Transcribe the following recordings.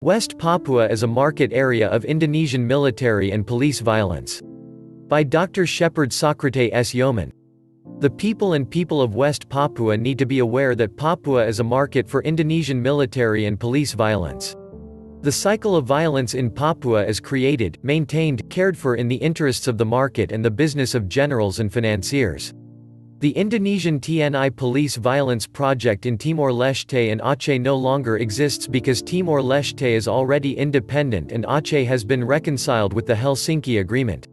West Papua is a market area of Indonesian military and police violence. By Dr. Shepherd Socratez S. Yeoman. The people of West Papua need to be aware that Papua is a market for Indonesian military and police violence. The cycle of violence in Papua is created, maintained, cared for in the interests of the market and the business of generals and financiers. The Indonesian TNI police violence project in Timor-Leste and Aceh no longer exists because Timor-Leste is already independent and Aceh has been reconciled with the Helsinki Agreement.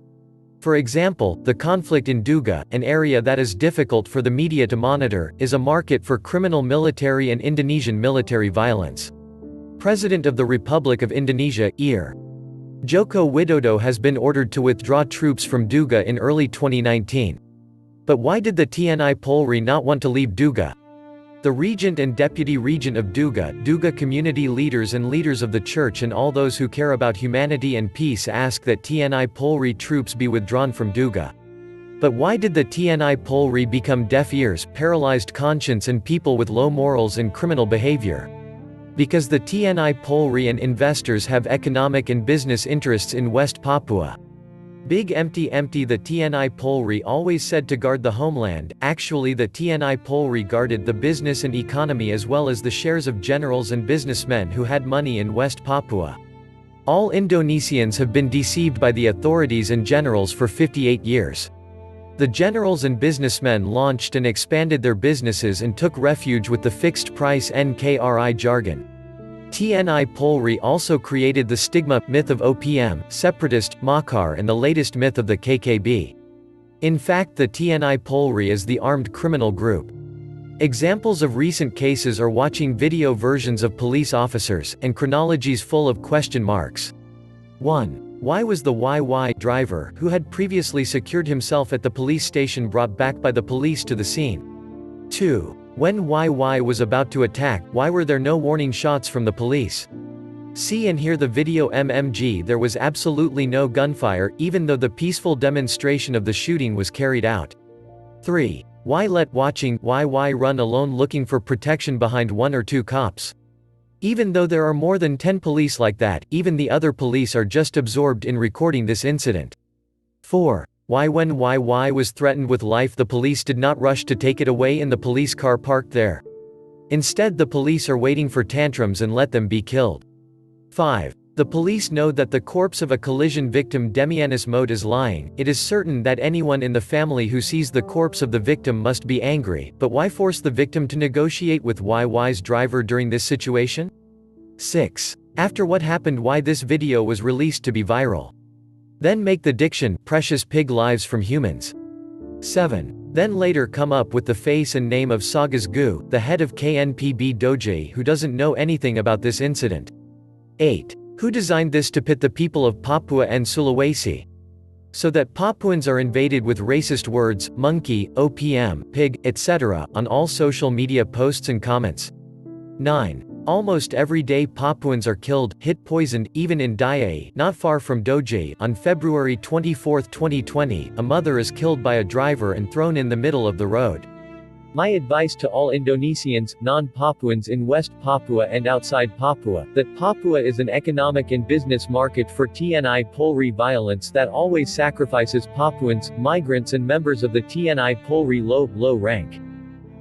For example, the conflict in Duga, an area that is difficult for the media to monitor, is a market for criminal military and Indonesian military violence. President of the Republic of Indonesia, Ir. Joko Widodo has been ordered to withdraw troops from Duga in early 2019. But why did the TNI Polri not want to leave Duga? The regent and deputy regent of Duga community leaders and leaders of the church and all those who care about humanity and peace ask that TNI Polri troops be withdrawn from Duga. But why did the TNI Polri become deaf ears, paralyzed conscience and people with low morals and criminal behavior? Because the TNI Polri and investors have economic and business interests in West Papua. Big empty. The TNI Polri always said to guard the homeland. Actually, the TNI Polri guarded the business and economy as well as the shares of generals and businessmen who had money in West Papua. All Indonesians have been deceived by the authorities and generals for 58 years. The generals and businessmen launched and expanded their businesses and took refuge with the fixed-price NKRI jargon. TNI Polri also created the stigma, myth of OPM, separatist, Makar and the latest myth of the KKB. In fact, the TNI Polri is the armed criminal group. Examples of recent cases are watching video versions of police officers, and chronologies full of question marks. 1. Why was the YY driver, who had previously secured himself at the police station, brought back by the police to the scene? 2. When YY was about to attack, why were there no warning shots from the police? See and hear the video. MMG. There was absolutely no gunfire, even though the peaceful demonstration of the shooting was carried out. 3. Why let watching YY run alone looking for protection behind 1 or 2 cops? Even though there are more than 10 police like that, even the other police are just absorbed in recording this incident. 4. Why when YY was threatened with life the police did not rush to take it away in the police car parked there? Instead the police are waiting for tantrums and let them be killed. 5. The police know that the corpse of a collision victim Demianis Mode is lying. It is certain that anyone in the family who sees the corpse of the victim must be angry, but why force the victim to negotiate with YY's driver during this situation? 6. After what happened, why this video was released to be viral? Then make the diction, precious pig lives from humans. 7. Then later come up with the face and name of Sagas Gu, the head of KNPB Doji, who doesn't know anything about this incident. 8. Who designed this to pit the people of Papua and Sulawesi? So that Papuans are invaded with racist words, monkey, OPM, pig, etc., on all social media posts and comments. 9. Almost every day Papuans are killed, hit, poisoned, even in Dayai, not far from Doji. On February 24, 2020, a mother is killed by a driver and thrown in the middle of the road. My advice to all Indonesians, non-Papuans in West Papua and outside Papua, that Papua is an economic and business market for TNI Polri violence that always sacrifices Papuans, migrants and members of the TNI Polri low rank.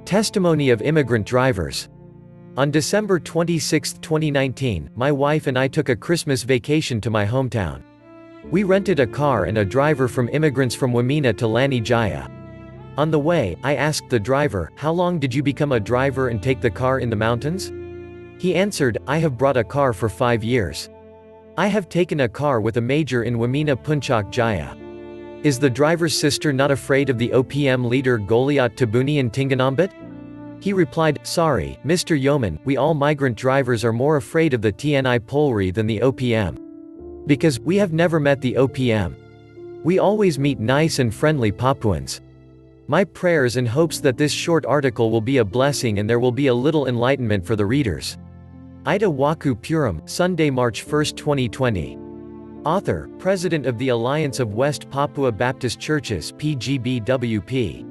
Testimony of immigrant drivers. On December 26, 2019, my wife and I took a Christmas vacation to my hometown. We rented a car and a driver from immigrants from Wamena to Lani Jaya. On the way, I asked the driver, "How long did you become a driver and take the car in the mountains?" He answered, "I have brought a car for 5 years. I have taken a car with a major in Wamena Puncak Jaya." Is the driver's sister not afraid of the OPM leader Goliath Tabunian Tinganambit? He replied, "Sorry, Mr. Yeoman, we all migrant drivers are more afraid of the TNI Polri than the OPM. Because, we have never met the OPM. We always meet nice and friendly Papuans." My prayers and hopes that this short article will be a blessing and there will be a little enlightenment for the readers. Ida Waku Puram, Sunday, March 1, 2020. Author, President of the Alliance of West Papua Baptist Churches (PGBWP).